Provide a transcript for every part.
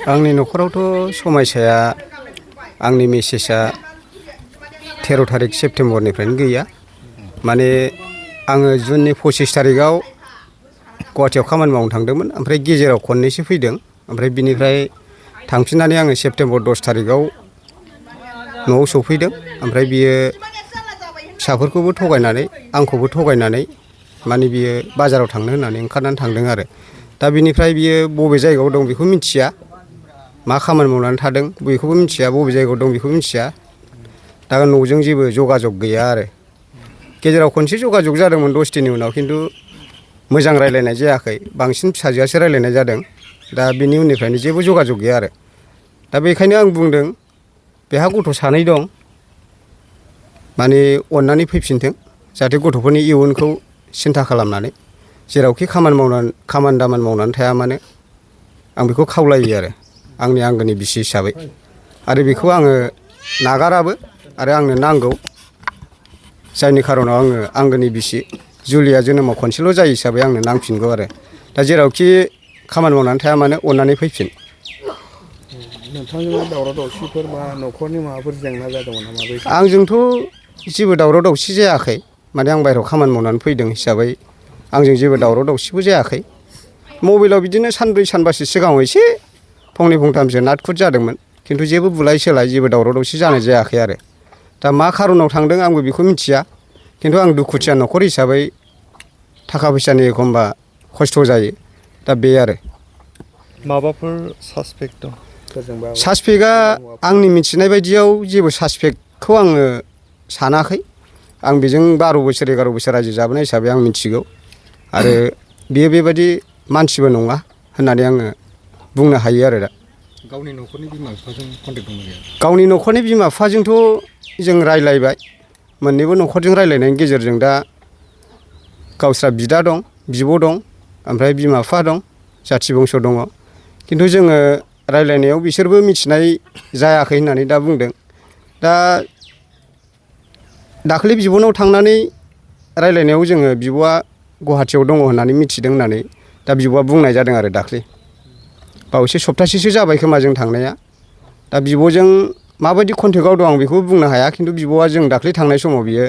आंनि न'खरावथ' समायसाया आंनि मेसेजआ 13 थारिख सेप्तेम्बरनिफ्रायनो गैया। माने आङो जुननि 25 थारिखआव गुवाहाटियाव खामानि मावनो थांदोंमोन। ओमफ्राय गेजेराव खननैसो फैदों। ओमफ्राय बिनिफ्राय थांफिननानै आङो सेप्तेम्बर 10 थारिखआव न'आव सफैदों। ओमफ्राय बियो फिसाफोरखौबो थगायनानै आंखौबो थगायनानै माने बियो बाजाराव थांनो होननानै ओंखारनानै थांदों आरो। दा बिनिफ्राय बियो बबे जायगायाव दं बेखौ मिथिया, मा खामानि मावनानै थादों बेखौबो मिथिया, बबे जायगायाव दं बेखौबो मिथिया। दा न'जों जेबो जगाजग गैया आरो। गेजेराव खनसे जगाजग जादोंमोन 10 दिननि उनाव, खिन्थु मोजां रायज्लायनाय जायाखै। बांसिन फिसाजोआसो रायज्लायनाय जादों। दा बिनि उननिफ्रायनो जेबो जगाजग गैया आरो। दा बेखायनो आं बुंदों बेहा गथ' सानै दं, माने अननानै फैफिनथों, जाहाथे गथ'फोरनि इयुनखौ सिन्था खालामनानै जेरावखि खामानि दामानि मावनानै थाया मानो आं बेखौ खावलायो आरो आंनि आंगोनि बिसि हिसाबै। आरो बेखौ आङो नागाराबो आरो आंनो नांगौ। जायनि खारनाव आङो आंगोनि बिसि, जुलिया जोनोमाव खनसेल' जायो हिसाबै आंनो नांफिनगौ आरो। दा जेरावखि खामानि मावनानै थाया मानो अननानै फैफिन। नोंथांजों दावराव दावसिफोर बा न'खरनि माबाफोर जेंना जादोंमोन नामा? आंजोंथ' जेबो दावराव दावसि जायाखै। माने आं बायहेरायाव खामानि मावनानै फैदों हिसाबै आंजों जेबो दावराव दावसिबो जायाखै। मबाइलाव बिदिनो सानब्रै सानबासो सिगाङाव एसे फंनै फंथामसो नाटखुट जादोंमोन, खिन्थु जेबो बुलाय सोलाय जेबो दावराव दावसि जानाय जायाखै आरो। दा मा खारनाव थांदों आंबो बेखौ मिथिया, खिन्थु आं दुखुथिया न'खर हिसाबै थाखा फैसानि एखमबा खस्थ' जायो। दा बे आरो माबाफोर सासपेक्ट दं? सासपेक्टआ आंनि मिथिनाय बायदियाव जेबो सासपेक्टखौ आङो सानाखै। आं बेजों 12 बोसोर 11 बोसोर रायजो जाबोनाय हिसाबै आं मिथिगौ। आरो बियो बेबायदि मानसिबो नङा होननानै आङो बुंनो हायो आरो। दा गावनि न'खरनि बिमा बिफाजों कन्टेक्ट दंना गैया? गावनि न'खरनि बिमा बिफाजोंथ' जों रायज्लायबाय। मोननैबो न'खरजों रायज्लायनायनि गेजेरजों दा गावस्रा बिदा दं, बिब' दं, ओमफ्राय बिमा बिफा दं, जाथि बंस' दङ। खिन्थु जोङो रायज्लायनायाव बिसोरबो मिथिनाय जायाखै होननानै दा बुंदों। दा दाखालि बिब'नाव थांनानै रायज्लायनायाव जोङो बिब'आ गुवाहाटियाव दङ होननानै मिथिदों होननानै दा बिब'आ बुंनाय जादों आरो दाखालि। बावैसो सप्तासेसो जाबाय खोमा जों थांनाया। दा बिब'जों माबायदि कन्टेक्टआव दं आं बेखौ बुंनो हाया, खिन्थु बिब'आ जों दाखालि थांनाय समाव बियो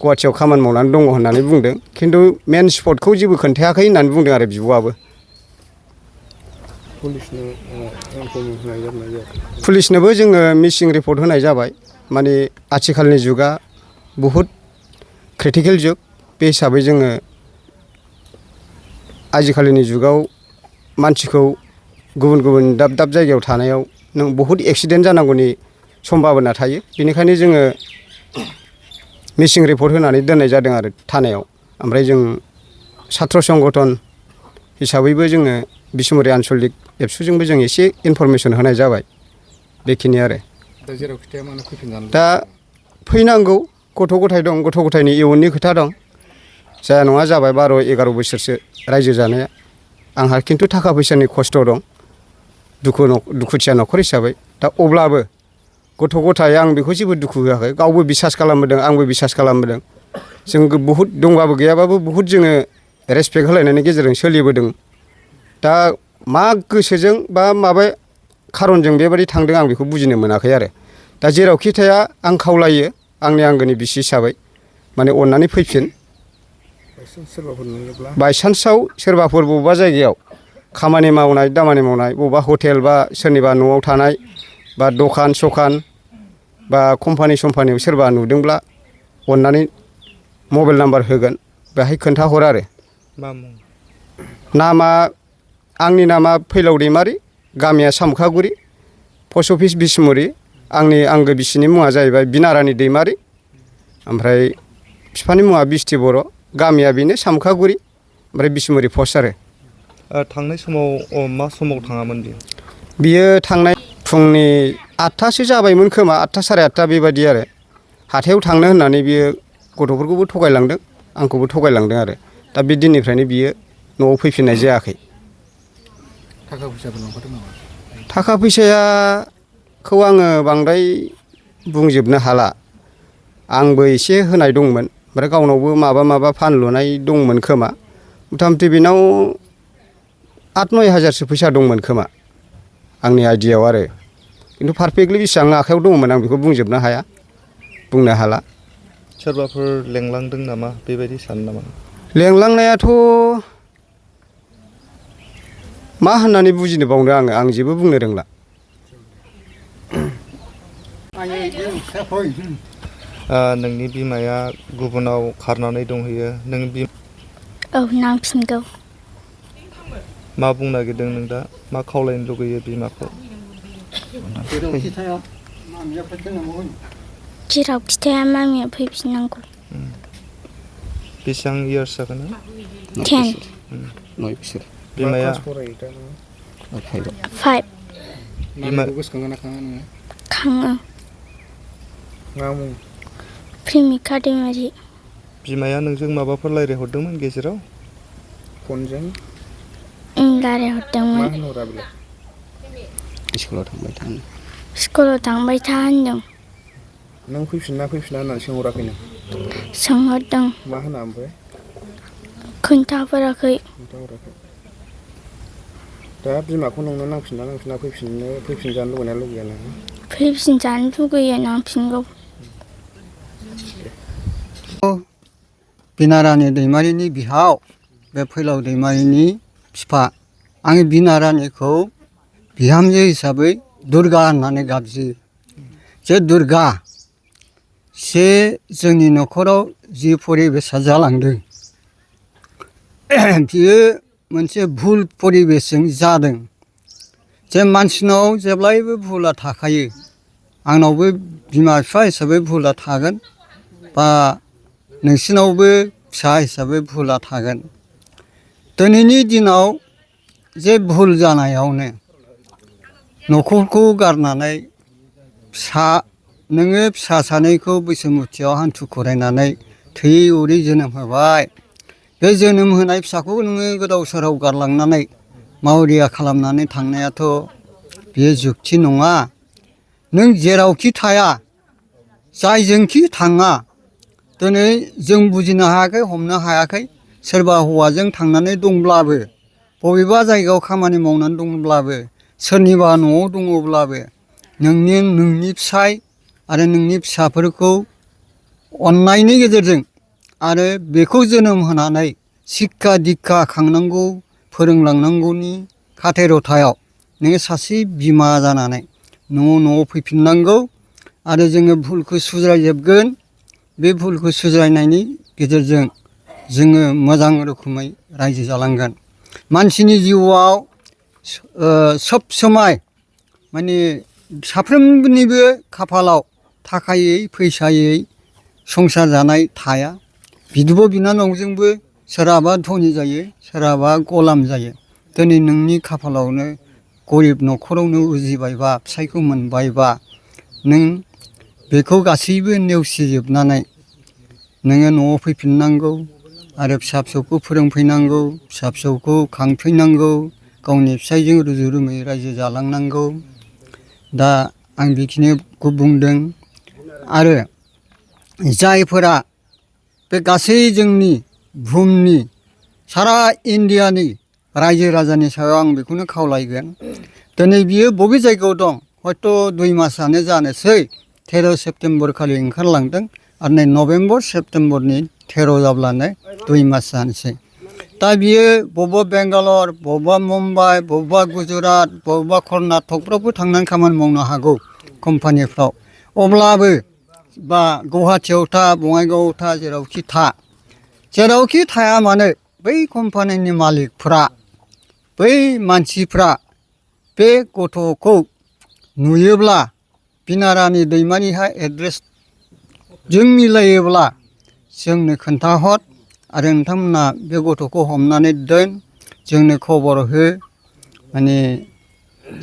गुवाहाटियाव खामानि मावनानै दङ होननानै बुंदों। खिन्थु मेन स्पटखौ जेबो खोन्थायाखै होननानै बुंदों आरो बिब'आबो। पुलिसनोबो जोङो मिसिं रिपर्ट होनाय जाबाय। माने आथिखालनि जुगा बहुद क्रिटिकेल जुग। बे हिसाबै जोङो आजिखालिनि जुगाव मानसिखौ गुबुन गुबुन दाब दाब जायगायाव थानायाव नों बहुद एक्सिडेन्ट जानांगौनि सम्भाबना थायो। बेनिखायनो जोङो मिसिं रिपर्ट होनानै दोननाय जादों आरो थानायाव। ओमफ्राय जों सात्र संगठन हिसाबैबो जोङो बिसमुरि आन्सलिक एबसुजोंबो जों एसे इनफरमेसन होनाय जाबाय। बेखिनि आरो दा जेरावखि थाया मानो फैफिनजानो दा फैनांगौ। गथ' गथाय दं, गथ' गथायनि इयुननि खोथा दं। जाया नङा जाबाय 12-11 बोसोरसो रायजो जानाया। आंहा खिन्थु थाखा फैसानि खस्थ' दं, दुखुथिया न'खर हिसाबै। दा अब्लाबो गथ' गथाय आं बेखौ जेबो दुखु होआखै। गावबो बिसास खालामबोदों, आंबो बिसास खालामबोदों। जों बहुद दंबाबो गैयाबाबो बहुद जोङो रेसपेक्ट होलायनायनि गेजेरजों सोलिबोदों। दा मा गोसोजों बा माबा खारनजों बेबायदि थांदों आं बेखौ बुजिनो मोनाखै आरो। दा जेरावखि थाया आं खावलायो आंनि आंगोनि बिसि हिसाबै, माने अननानै फैफिन। बायसान्सआव सोरबाफोर बबेबा जायगायाव खामानि मावनाय दामानि मावनाय, बबेबा हटेल बा सोरनिबा न'आव थानाय बा दखान सखान बा कम्पानि सम्पानियाव सोरबा नुदोंब्ला अननानै मबाइल नाम्बार होगोन, बेहाय खोन्थाहर आरो। मा मुं? नामा आंनि नामा फैलाव दैमारि, गामिया सामखागुरि, पस्ट अफिस बिसमुरि। आंनि आंगो बिसिनि मुङा जाहैबाय बिनारानि दैमारि। ओमफ्राय बिफानि मुङा बिस्ति बर', गामिया बेनो सामखागुरि, ओमफ्राय बिसमुरि पस्ट आरो। थांनाय समाव मा समाव थाङामोन बियो? बियो थांनाय फुंनि 8थासो जाबायमोन खोमा, 8था साराय 8था बेबायदि आरो। हाथायाव थांनो होननानै बियो गथ'फोरखौबो थगायलांदों, आंखौबो थगायलांदों आरो। दा बे दिननिफ्रायनो बियो न'आव फैफिननाय जायाखै। थाखा फैसाफोर लांफादों नामा? थाखा फैसाखौ आङो बांद्राय बुंजोबनो हाला। आंबो एसे होनाय दंमोन, ओमफ्राय गावनावबो माबा फानलुनाय दंमोन खोमा। मथा मथि बेनाव 8-9 हाजारसो फैसा दंमोन खोमा। आंनि आइडियायाव आरो खिन्थु पारफेक्टलि बेसेबां आखायाव दङमोन आं बेखौ बुंजोबनो हाया बुंनो हाला सोरबाफोर लेंलांदों नामा बेबायदि सानो नामा लेंलांनायाथ' मा होननानै बुजिनो बावनो आं जेबो बुंनो रोंला नोंनि बिमाया गुबुनाव खारनानै दंहैयो नों औ नांफिनगौ मा बुंनो नागिरदों नों दा मा खावलायनो लुगैयो बिमाखौ जेरावखि थाया मामिया फैफिननांगौ बेसेबां इयार्स जागोन 10 9 बोसोर बिमाया 5 मामिखौ गोसोखाङो ना खाङा नोङो खाङो मा मुं प्रेमिका दैमारि बिमाया नोंजों माबाफोर रायज्लायहरदोंमोन गेजेराव फनजों रायज्लायहरदोंमोन मा होनहरा बेलाय स्कुलाव थांबाय थानो स्कुलाव थांबाय था होनदों नों फैफिनना होननानै सोंहराखै नों सोंहरदों मा होना ओमफ्राय खोन्थाहराखै खोन्थाहराखै दा बिमाखौ नोंनो नांफिनना फैफिनजानो लुगैना लुगैया नोङो फैफिनजानो लुगैयो नांफिनगौ बिनारानि दैमारिनि बिहाव बे फैलाव दैमारिनि बिफा आं बिनारानिखौ बिहामजो हिसाबै दुर्गा होननानै गाबज्रियो जे दुर्गा से जोंनि न'खराव जि परिबेसा जालांदों बियो मोनसे भुल परिबेसजों जादों जे मानसिनाव जेब्लायबो भुला थाखायो आंनावबो बिमा बिफा हिसाबै भुला थागोन बा नोंसिनावबो फिसा हिसाबै भुला थागोन दिनैनि दिनाव जे भुल जानायावनो न'खरखौ गारनानै नोङो फिसा सानैखौ बैसोमुथियाव हान्थु खरायनानै थैयै अरै जोनोम होबाय बे जोनोम होनाय फिसाखौ नोङो गोदाव सोराव गारलांनानै मावरिया खालामनानै थांनायाथ' बेयो जुक्ति नङा नों जेरावखि थाया जायजोंखि थाङा दिनै जों बुजिनो हायाखै हमनो हायाखै सोरबा हौवाजों थांनानै दंब्लाबो बबेबा जायगायाव खामानि मावनानै दंब्लाबो सोरनिबा न'आव दङब्लाबो नोंनि फिसाय आरो नोंनि फिसाफोरखौ अननायनि गेजेरजों आरो बेखौ जोनोम होनानै सिक्खा दिक्खा खांनांगौ फोरोंलांनांगौनि खाथेरथायाव नोङो सासे बिमा जानानै न'आव फैफिननांगौ आरो जोङो भुलखौ सुज्रायजोबगोन बे भुलखौ सुज्रायनायनि गेजेरजों जोङो मोजां रोखोमै रायजो जालांगोन मानसिनि जिउआव सब समाय माने साफ्रोमनिबो खाफालाव थाखायै फैसायै संसार जानाय थाया बिब' बिनानावजोंबो सोरहाबा धनि जायो सोरहाबा गलाम जायो दिनै नोंनि खाफालावनो गरिब न'खरावनो उजिबायबा फिसायखौ मोनबायबा नों बेखौ गासैबो नेवसिजोबनानै नोङो न'आव फैफिननांगौ आरो फिसा फिसौखौ फोरोंफैनांगौ फिसा फिसौखौ खांफैनांगौ गावनि फिसायजों रुजु रुमुयै रायजो जालांनांगौ दा आं बेखिनिखौ बुंदों आरो जायफोरा बे गासै जोंनि बुहुमनि सारा इन्डियानि रायजो राजानि सायाव आं बेखौनो खावलायगोन दिनै बियो बबे जायगायाव दं हयथ' 2 मासानो जानोसै 13 सेप्तेम्बर खालि ओंखारलांदों आरो नै नभेम्बर सेप्तेम्बरनि 13 जाब्लानो 2 मास जानोसै दा बियो बबेबा बेंगालर बबेबा मुम्बाइ बबेबा गुजरात बबेबा कर्नाटकफ्रावबो थांनानै खामानि मावनो हागौ कम्पानिफ्राव अब्लाबो बा गुवाहाटियाव था बङाइगावआव था जेरावखि थाया मानो बै कम्पानिनि मालिकफ्रा बै मानसिफ्रा बे गथ'खौ नुयोब्ला बिनारानि दैमारिहा एड्रेसजों मिलायोब्ला जोंनो खोन्थाहर आरो नोंथांमोना बे गथ'खौ हमनानै दोन जोंनो खबर हो माने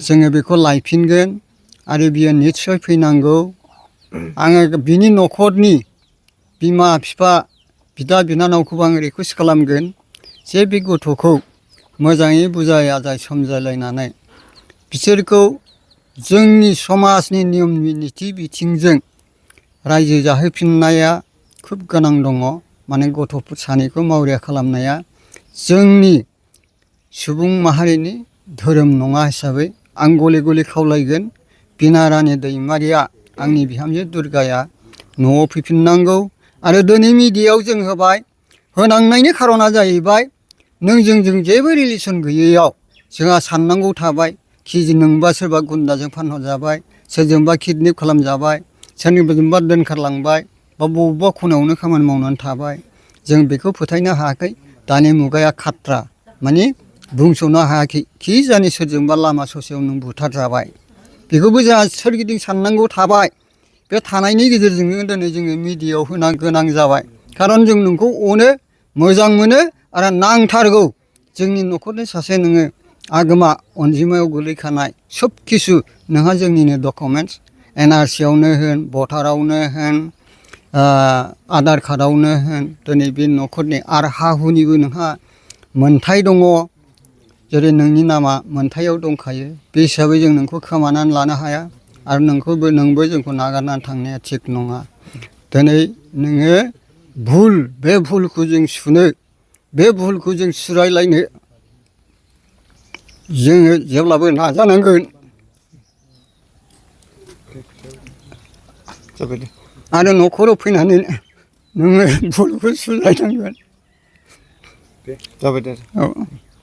जोङो बेखौ लायफिनगोन आरो बियो निस्सय फैनांगौ आङो बिनि न'खरनि बिमा बिफा बिदा बिनानावखौबो आं रिकुवेस्ट खालामगोन जे बे गथ'खौ मोजाङै बुजाय आजाय समजायलायनानै बिसोरखौ जोंनि समाजनि नियम निथि बिथिंजों रायजो जाहोफिननाया खोब गोनां दङ माने गथ'फोर सानैखौ मावरिया खालामनाया जोंनि सुबुं माहारिनि धोरोम नङा हिसाबै आं गले गले खावलायगोन बिना रानि दैमारिया आंनि बिहामजो दुर्गाया न'आव फैफिननांगौ आरो दिनै मिडियायाव जों होबाय होनांनायनि खारना जाहैबाय नों जोंजों जेबो रिलेसन गैयैयाव जोंहा साननांगौ थाबाय कि नोंबा सोरबा गुन्दाजों फानहरजाबाय सोरजोंबा किडनेप खालामजाबाय सोरनिबा दोनखारलांबाय बा बबेबा खनायावनो खामानि मावनानै थाबाय जों बेखौ फोथायनो हायाखै दानि मुगाया खाट्रा माने बुंस'नो हायाखै कि जानि सोरजोंबा लामा ससेयाव नों बुथारजाबाय बेखौबो जोंहा सोरगिदिं साननांगौ थाबाय बे थानायनि गेजेरजोंनो दिनै जोङो मिडियायाव होनो गोनां जाबाय खारन जों नोंखौ अनो मोजां मोनो आरो नांथारगौ जोंनि न'खरनि सासे नोङो आगोमा अनजिमायाव गोलैखानाय सब किसु नोंहा जोंनिनो डकुमेन्टस NRC आवनो होन भटारावनो होन आधार कार्डआवनो होन दिनै बे न'खरनि आरो हा हुनिबो नोंहा मोनथाय दङ जेरै नोंनि नामा मोनथायाव दंखायो बे हिसाबै जों नोंखौ खोमानानै लानो हाया आरो नोंबो जोंखौ नागारनानै थांनाया थिग नङा दिनै नोङो भुल बे भुलखौ जों सुनो बे भुलखौ जों सुस्रायलायनो जोङो जेब्लाबो नाजानांगोन जाबाय दे आरो न'खराव फैनानै नोङो भुलखौ सुस्रायनांगोन जाबाय दे औ